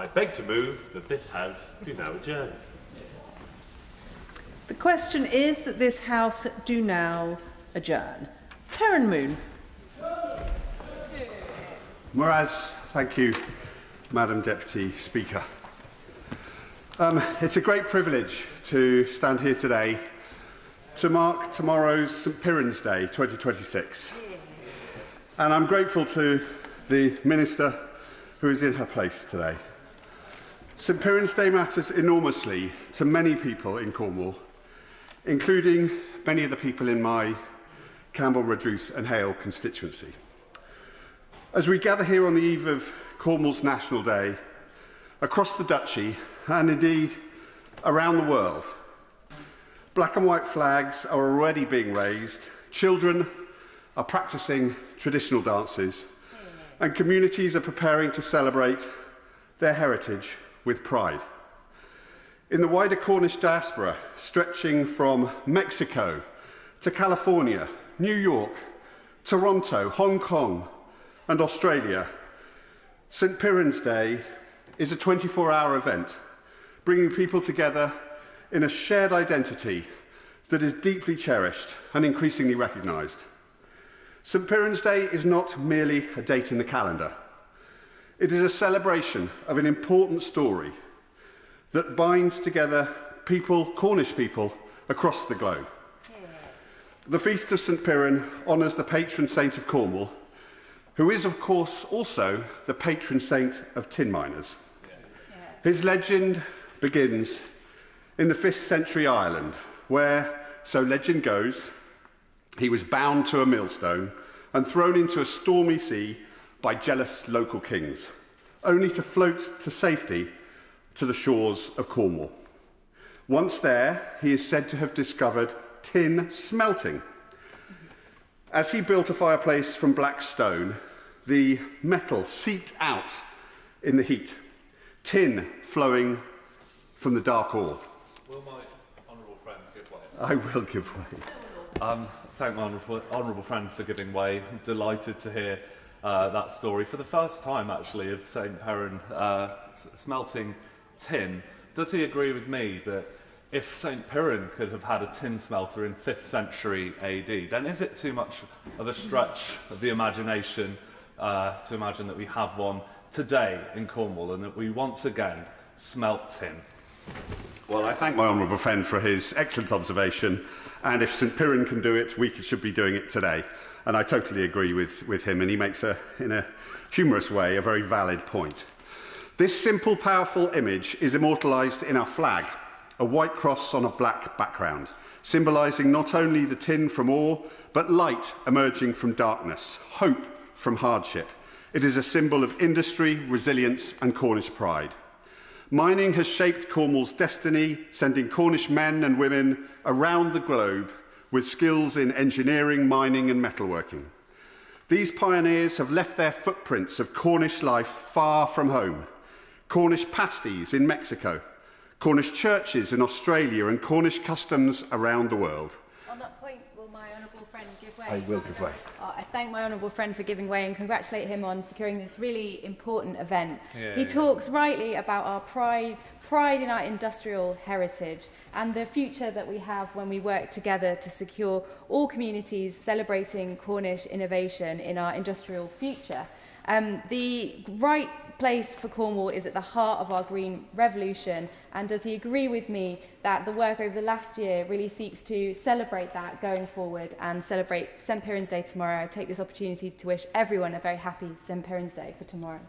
I beg to move that this House do now adjourn. The question is that this House do now adjourn. Piran Moon. Whereas, thank you, Madam Deputy Speaker. It's a great privilege to stand here today to mark tomorrow's St Piran's Day 2026. And I'm grateful to the Minister who is in her place today. St Piran's Day matters enormously to many people in Cornwall, including many of the people in my Campbell, Redruth and Hale constituency. As we gather here on the eve of Cornwall's National Day, across the Duchy and indeed around the world, black and white flags are already being raised, children are practising traditional dances, and communities are preparing to celebrate their heritage with pride. In the wider Cornish diaspora, stretching from Mexico to California, New York, Toronto, Hong Kong, and Australia, St Piran's Day is a 24-hour event, bringing people together in a shared identity that is deeply cherished and increasingly recognised. St Piran's Day is not merely a date in the calendar. It is a celebration of an important story that binds together people, Cornish people, across the globe. The Feast of St Piran honours the patron saint of Cornwall, who is, of course, also the patron saint of tin miners. His legend begins in the 5th century Ireland, where, so legend goes, he was bound to a millstone and thrown into a stormy sea by jealous local kings, only to float to safety to the shores of Cornwall. Once there, he is said to have discovered tin smelting. As he built a fireplace from black stone, the metal seeped out in the heat, tin flowing from the dark ore. Will my honourable friend give way? I will give way. Thank my honourable friend for giving way. I'm delighted to hear that story for the first time, actually, of St Piran smelting tin. Does he agree with me that if St Piran could have had a tin smelter in 5th century AD, then is it too much of a stretch of the imagination to imagine that we have one today in Cornwall and that we once again smelt tin? Well, I thank my honourable friend for his excellent observation, and if St Piran can do it, we should be doing it today. And I totally agree with him, and he makes, in a humorous way, a very valid point. This simple, powerful image is immortalised in our flag, a white cross on a black background, symbolising not only the tin from ore, but light emerging from darkness, hope from hardship. It is a symbol of industry, resilience and Cornish pride. Mining has shaped Cornwall's destiny, sending Cornish men and women around the globe with skills in engineering, mining and metalworking. These pioneers have left their footprints of Cornish life far from home. Cornish pasties in Mexico, Cornish churches in Australia and Cornish customs around the world. On that point, will my honourable friend give way? I will give way. I thank my honourable friend for giving way and congratulate him on securing this really important event. He talks rightly about our pride in our industrial heritage and the future that we have when we work together to secure all communities celebrating Cornish innovation in our industrial future. The right place for Cornwall is at the heart of our green revolution, and does he agree with me that the work over the last year really seeks to celebrate that going forward and celebrate St Piran's Day tomorrow? I take this opportunity to wish everyone a very happy St Piran's Day for tomorrow.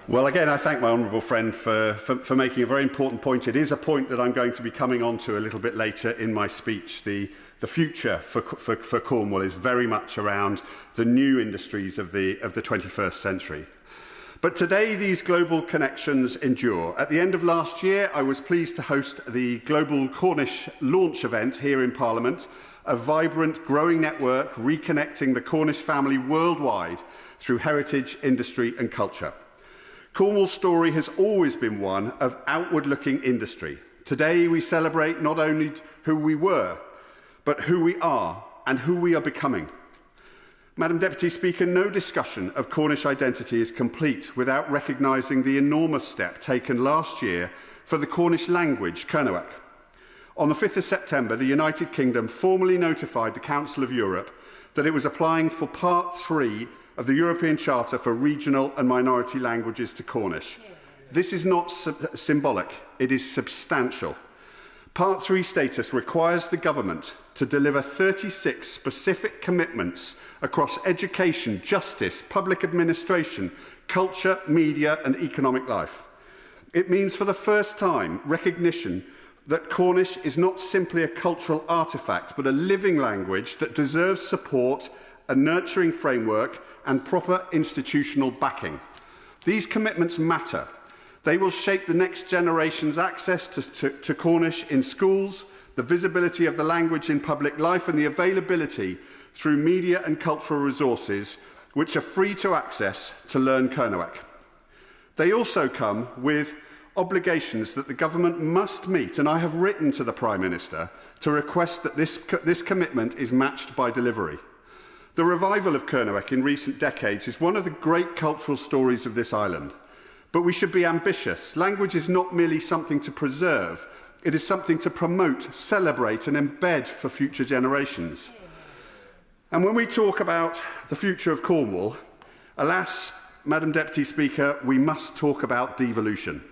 Well, again, I thank my honourable friend for making a very important point. It is a point that I'm going to be coming on to a little bit later in my speech. The future for Cornwall is very much around the new industries of the 21st century. But today, these global connections endure. At the end of last year, I was pleased to host the Global Cornish launch event here in Parliament, a vibrant, growing network reconnecting the Cornish family worldwide through heritage, industry and culture. Cornwall's story has always been one of outward-looking industry. Today, we celebrate not only who we were, but who we are and who we are becoming. Madam Deputy Speaker, no discussion of Cornish identity is complete without recognising the enormous step taken last year for the Cornish language, Cernywek. On the 5th of September, the United Kingdom formally notified the Council of Europe that it was applying for Part 3 of the European Charter for Regional and Minority Languages to Cornish. This is not symbolic, it is substantial. Part 3 status requires the government to deliver 36 specific commitments across education, justice, public administration, culture, media and economic life. It means for the first time recognition that Cornish is not simply a cultural artefact but a living language that deserves support, a nurturing framework and proper institutional backing. These commitments matter. They will shape the next generation's access to Cornish in schools, the visibility of the language in public life and the availability through media and cultural resources which are free to access to learn Cernywek. They also come with obligations that the government must meet, and I have written to the Prime Minister to request that this commitment is matched by delivery. The revival of Cernywek in recent decades is one of the great cultural stories of this island. But we should be ambitious. Language is not merely something to preserve, it is something to promote, celebrate and embed for future generations. And when we talk about the future of Cornwall, alas, Madam Deputy Speaker, we must talk about devolution.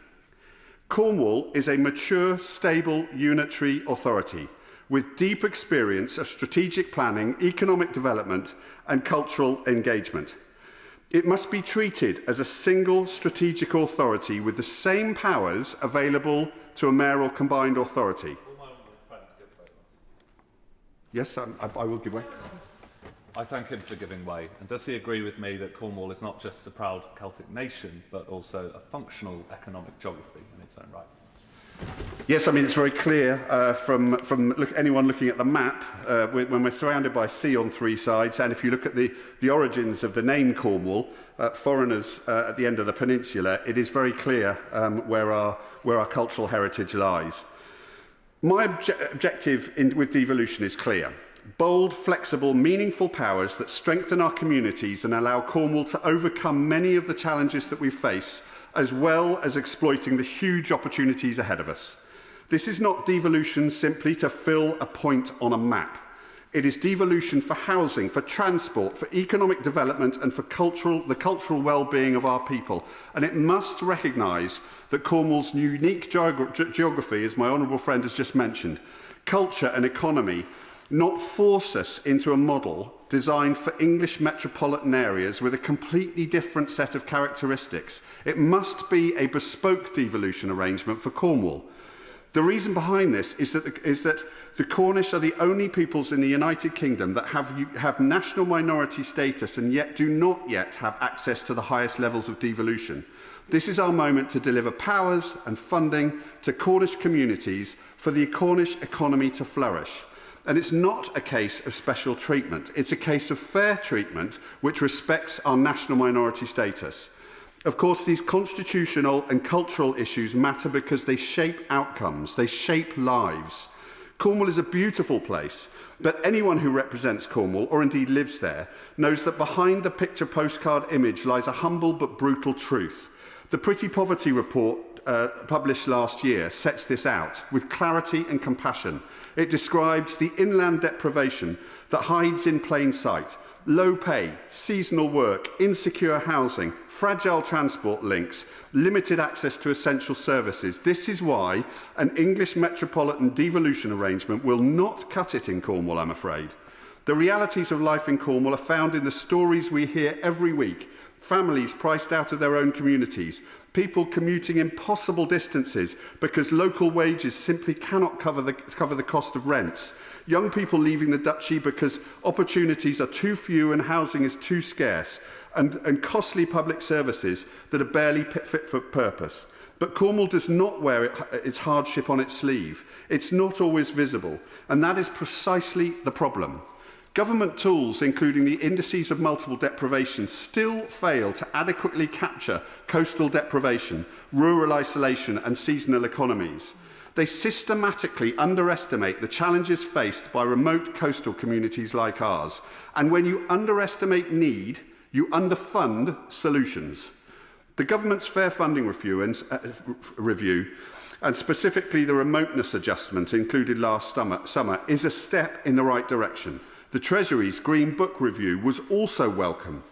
Cornwall is a mature, stable, unitary authority with deep experience of strategic planning, economic development and cultural engagement. It must be treated as a single strategic authority with the same powers available to a mayoral combined authority. Yes, I will give way. I thank him for giving way. And does he agree with me that Cornwall is not just a proud Celtic nation, but also a functional economic geography in its own right? Yes, I mean, it's very clear from anyone looking at the map, when we're surrounded by sea on three sides, and if you look at the origins of the name Cornwall, foreigners at the end of the peninsula, it is very clear where our cultural heritage lies. My objective with devolution is clear. Bold, flexible, meaningful powers that strengthen our communities and allow Cornwall to overcome many of the challenges that we face, as well as exploiting the huge opportunities ahead of us. This is not devolution simply to fill a point on a map. It is devolution for housing, for transport, for economic development and for the cultural well-being of our people. And it must recognise that Cornwall's unique geography, as my honourable friend has just mentioned, culture and economy, not force us into a model designed for English metropolitan areas with a completely different set of characteristics. It must be a bespoke devolution arrangement for Cornwall. The reason behind this is that the Cornish are the only peoples in the United Kingdom that have national minority status and yet do not yet have access to the highest levels of devolution. This is our moment to deliver powers and funding to Cornish communities for the Cornish economy to flourish. And it's not a case of special treatment. It's a case of fair treatment which respects our national minority status. Of course, these constitutional and cultural issues matter because they shape outcomes, they shape lives. Cornwall is a beautiful place, but anyone who represents Cornwall, or indeed lives there, knows that behind the picture postcard image lies a humble but brutal truth. The Pretty Poverty Report published last year sets this out with clarity and compassion. It describes the inland deprivation that hides in plain sight: low pay, seasonal work, insecure housing, fragile transport links, limited access to essential services. This is why an English metropolitan devolution arrangement will not cut it in Cornwall, I'm afraid. The realities of life in Cornwall are found in the stories we hear every week. Families priced out of their own communities, people commuting impossible distances because local wages simply cannot cover the cost of rents, young people leaving the duchy because opportunities are too few and housing is too scarce, and costly public services that are barely fit for purpose. But Cornwall does not wear its hardship on its sleeve. It's not always visible, and that is precisely the problem. Government tools, including the indices of multiple deprivation, still fail to adequately capture coastal deprivation, rural isolation and seasonal economies. They systematically underestimate the challenges faced by remote coastal communities like ours. And when you underestimate need, you underfund solutions. The government's fair funding review, and specifically the remoteness adjustment included last summer, is a step in the right direction. The Treasury's Green Book review was also welcome,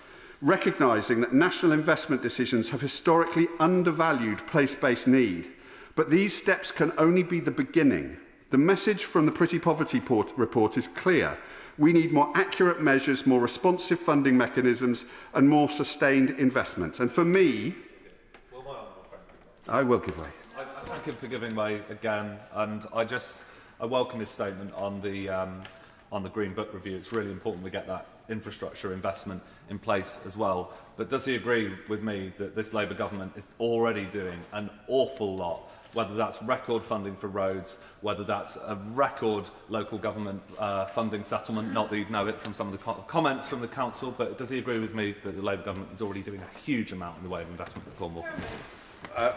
recognising that national investment decisions have historically undervalued place-based need. But these steps can only be the beginning. The message from the Pretty Poverty report is clear. We need more accurate measures, more responsive funding mechanisms and more sustained investment. And for me... I will give way. I thank him for giving way again, and I welcome his statement on the Green Book review. It's really important we get that infrastructure investment in place as well. But does he agree with me that this Labour government is already doing an awful lot, whether that's record funding for roads, whether that's a record local government funding settlement, not that you'd know it from some of the comments from the council, but does he agree with me that the Labour government is already doing a huge amount in the way of investment for Cornwall?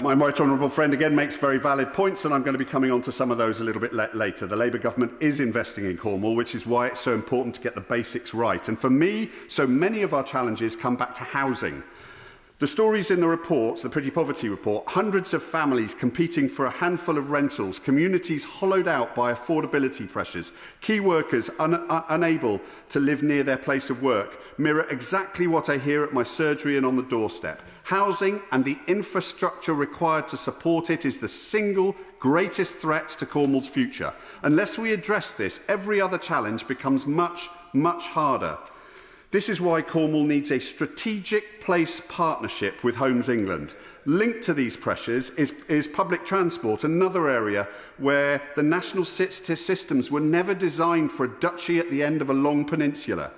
My right honourable friend again makes very valid points, and I'm going to be coming on to some of those a little bit later. The Labour government is investing in Cornwall, which is why it's so important to get the basics right. And for me, so many of our challenges come back to housing. The stories in the report, the Pretty Poverty report, hundreds of families competing for a handful of rentals, communities hollowed out by affordability pressures, key workers unable to live near their place of work, mirror exactly what I hear at my surgery and on the doorstep. Housing and the infrastructure required to support it is the single greatest threat to Cornwall's future. Unless we address this, every other challenge becomes much, much harder. This is why Cornwall needs a strategic place partnership with Homes England. Linked to these pressures is public transport, another area where the national systems were never designed for a duchy at the end of a long peninsula.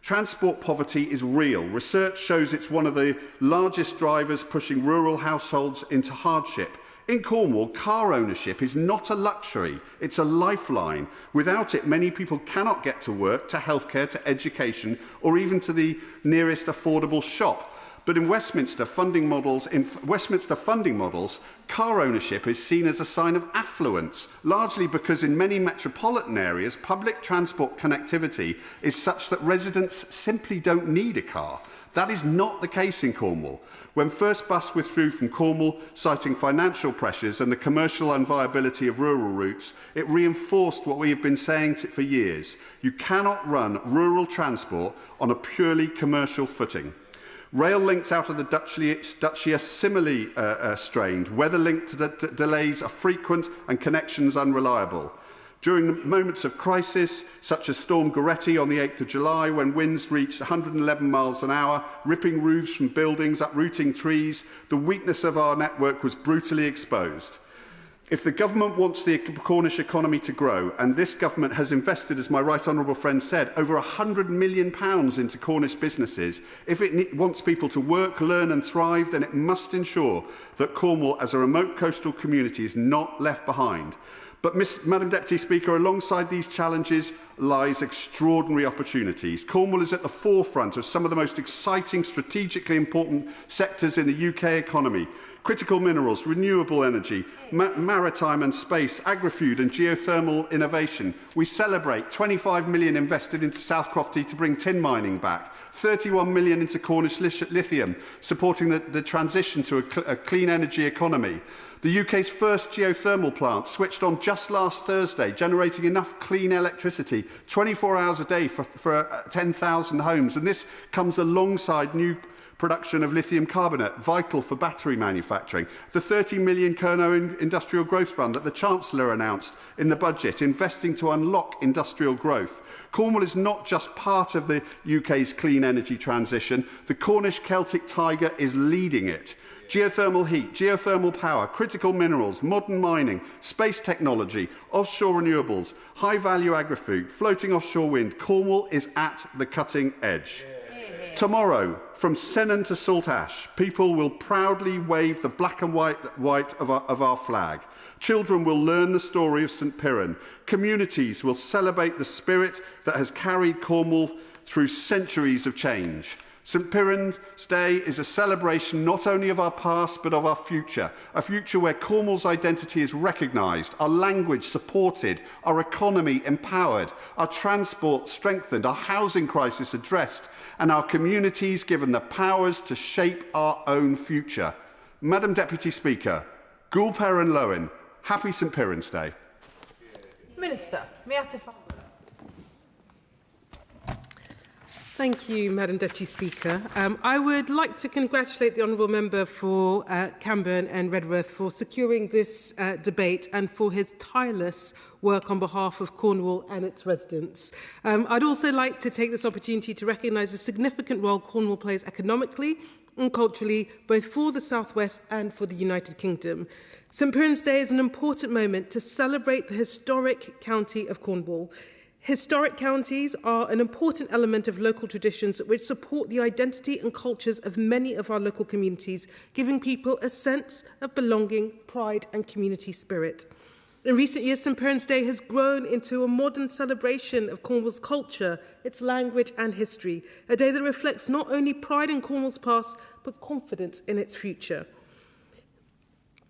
Transport poverty is real. Research shows it's one of the largest drivers pushing rural households into hardship. In Cornwall, car ownership is not a luxury, it's a lifeline. Without it, many people cannot get to work, to healthcare, to education, or even to the nearest affordable shop. But in Westminster funding models, car ownership is seen as a sign of affluence, largely because in many metropolitan areas, public transport connectivity is such that residents simply don't need a car. That is not the case in Cornwall. When First Bus withdrew from Cornwall, citing financial pressures and the commercial unviability of rural routes, it reinforced what we have been saying for years. You cannot run rural transport on a purely commercial footing. Rail links out of the duchy are similarly strained. Weather-linked delays are frequent and connections unreliable. During moments of crisis, such as Storm Goretti on the 8th of July, when winds reached 111 miles an hour, ripping roofs from buildings, uprooting trees, the weakness of our network was brutally exposed. If the government wants the Cornish economy to grow, and this government has invested, as my right honourable friend said, over £100 million into Cornish businesses, if it wants people to work, learn and thrive, then it must ensure that Cornwall, as a remote coastal community, is not left behind. But, Madam Deputy Speaker, alongside these challenges lies extraordinary opportunities. Cornwall is at the forefront of some of the most exciting, strategically important sectors in the UK economy. Critical minerals, renewable energy, maritime and space, agri-food and geothermal innovation. We celebrate 25 million invested into South Crofty to bring tin mining back, 31 million into Cornish lithium, supporting the transition to a clean energy economy. The UK's first geothermal plant switched on just last Thursday, generating enough clean electricity 24 hours a day for 10,000 homes. And this comes alongside new production of lithium carbonate, vital for battery manufacturing. The £30 million Kerno Industrial Growth Fund that the Chancellor announced in the budget, investing to unlock industrial growth. Cornwall is not just part of the UK's clean energy transition. The Cornish Celtic Tiger is leading it. Geothermal heat, geothermal power, critical minerals, modern mining, space technology, offshore renewables, high-value agri-food, floating offshore wind. Cornwall is at the cutting edge. Tomorrow, from Sennan to Saltash, people will proudly wave the black and white of our flag. Children will learn the story of St Piran. Communities will celebrate the spirit that has carried Cornwall through centuries of change. St Piran's Day is a celebration not only of our past but of our future, a future where Cornwall's identity is recognised, our language supported, our economy empowered, our transport strengthened, our housing crisis addressed, and our communities given the powers to shape our own future. Madam Deputy Speaker, Gul Peran Lowen, happy St Piran's Day. Minister, Miatta. Thank you, Madam Deputy Speaker. I would like to congratulate the Honourable Member for Camborne and Redworth for securing this debate and for his tireless work on behalf of Cornwall and its residents. I'd also like to take this opportunity to recognise the significant role Cornwall plays economically and culturally, both for the South West and for the United Kingdom. St Piran's Day is an important moment to celebrate the historic county of Cornwall. Historic counties are an important element of local traditions which support the identity and cultures of many of our local communities, giving people a sense of belonging, pride and community spirit. In recent years, St Piran's Day has grown into a modern celebration of Cornwall's culture, its language and history, a day that reflects not only pride in Cornwall's past, but confidence in its future.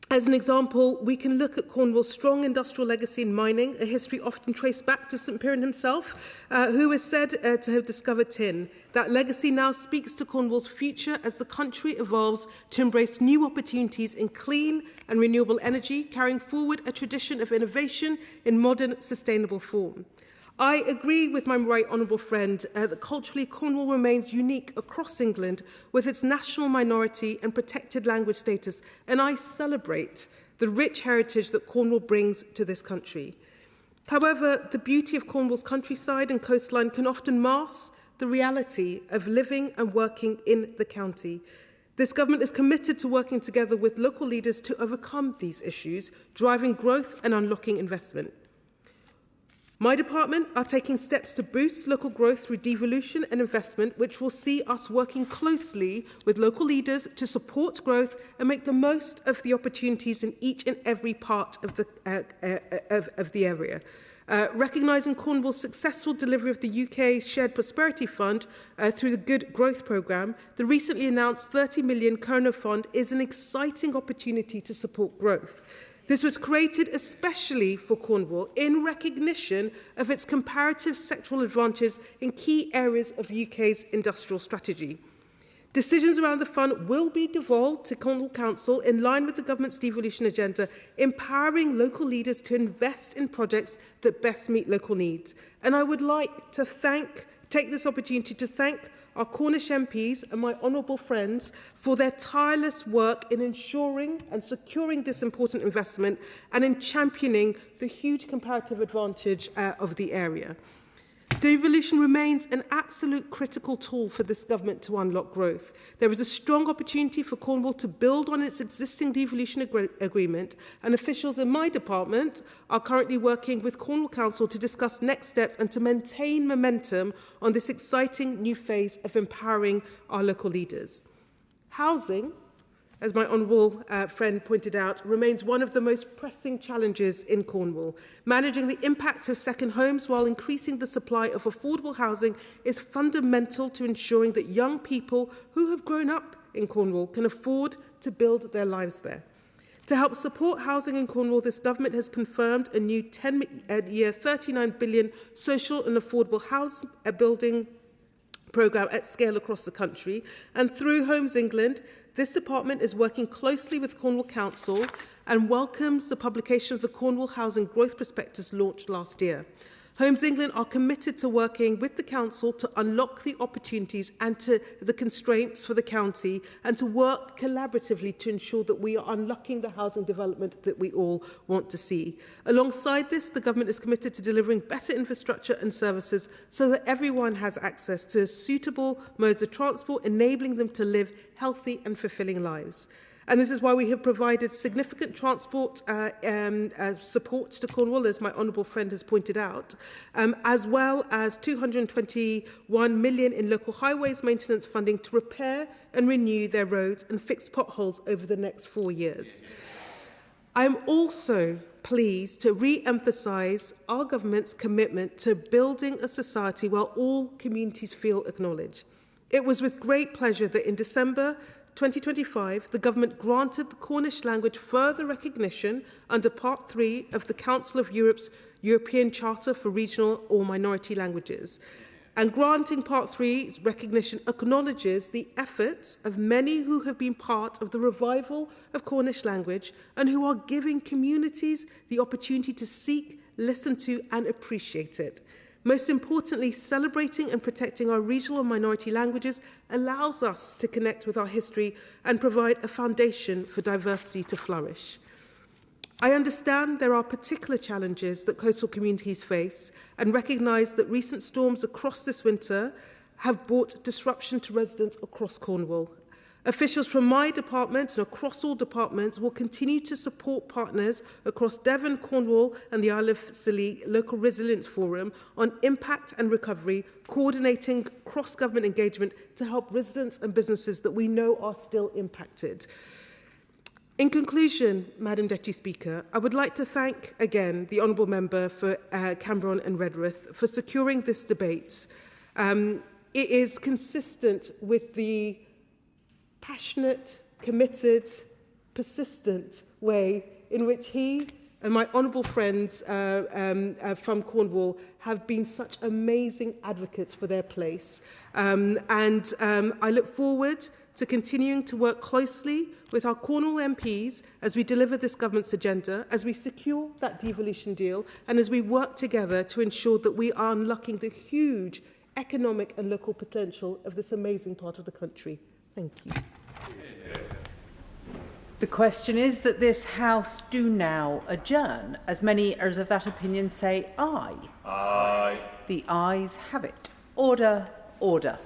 As an example, we can look at Cornwall's strong industrial legacy in mining, a history often traced back to St Piran himself, who is said to have discovered tin. That legacy now speaks to Cornwall's future as the country evolves to embrace new opportunities in clean and renewable energy, carrying forward a tradition of innovation in modern, sustainable form. I agree with my right honourable friend that culturally Cornwall remains unique across England with its national minority and protected language status, and I celebrate the rich heritage that Cornwall brings to this country. However, the beauty of Cornwall's countryside and coastline can often mask the reality of living and working in the county. This government is committed to working together with local leaders to overcome these issues, driving growth and unlocking investment. My department are taking steps to boost local growth through devolution and investment, which will see us working closely with local leaders to support growth and make the most of the opportunities in each and every part of the area. Recognising Cornwall's successful delivery of the UK's Shared Prosperity Fund through the Good Growth Programme, the recently announced £30 million Corona Fund is an exciting opportunity to support growth. This was created especially for Cornwall in recognition of its comparative sectoral advantages in key areas of UK's industrial strategy. Decisions around the fund will be devolved to Cornwall Council in line with the government's devolution agenda, empowering local leaders to invest in projects that best meet local needs. And I would like to take this opportunity to thank our Cornish MPs and my honourable friends for their tireless work in ensuring and securing this important investment and in championing the huge comparative advantage of the area. Devolution remains an absolute critical tool for this government to unlock growth. There is a strong opportunity for Cornwall to build on its existing devolution agreement, and officials in my department are currently working with Cornwall Council to discuss next steps and to maintain momentum on this exciting new phase of empowering our local leaders. Housing, as my honourable friend pointed out, remains one of the most pressing challenges in Cornwall. Managing the impact of second homes while increasing the supply of affordable housing is fundamental to ensuring that young people who have grown up in Cornwall can afford to build their lives there. To help support housing in Cornwall, this government has confirmed a new 10-year, £39 billion social and affordable house building programme at scale across the country. And through Homes England, this department is working closely with Cornwall Council and welcomes the publication of the Cornwall Housing Growth Prospectus launched last year. Homes England are committed to working with the Council to unlock the opportunities and to the constraints for the county and to work collaboratively to ensure that we are unlocking the housing development that we all want to see. Alongside this, the government is committed to delivering better infrastructure and services so that everyone has access to suitable modes of transport, enabling them to live healthy and fulfilling lives. And this is why we have provided significant transport support to Cornwall, as my honourable friend has pointed out, as well as £221 million in local highways maintenance funding to repair and renew their roads and fix potholes over the next 4 years. I am also pleased to re-emphasise our government's commitment to building a society where all communities feel acknowledged. It was with great pleasure that in December 2025, the Government granted the Cornish language further recognition under Part 3 of the Council of Europe's European Charter for Regional or Minority Languages. And granting Part 3's recognition acknowledges the efforts of many who have been part of the revival of Cornish language and who are giving communities the opportunity to seek, listen to and appreciate it. Most importantly, celebrating and protecting our regional and minority languages allows us to connect with our history and provide a foundation for diversity to flourish. I understand there are particular challenges that coastal communities face and recognise that recent storms across this winter have brought disruption to residents across Cornwall. Officials from my department and across all departments will continue to support partners across Devon, Cornwall and the Isle of Scilly Local Resilience Forum on impact and recovery, coordinating cross-government engagement to help residents and businesses that we know are still impacted. In conclusion, Madam Deputy Speaker, I would like to thank again the Honourable Member for Camborne and Redruth for securing this debate. It is consistent with the passionate, committed, persistent way in which he and my honourable friends from Cornwall have been such amazing advocates for their place. I look forward to continuing to work closely with our Cornwall MPs as we deliver this government's agenda, as we secure that devolution deal, and as we work together to ensure that we are unlocking the huge economic and local potential of this amazing part of the country. Thank you. The question is that this House do now adjourn. As many as of that opinion say aye. Aye. The ayes have it. Order, order.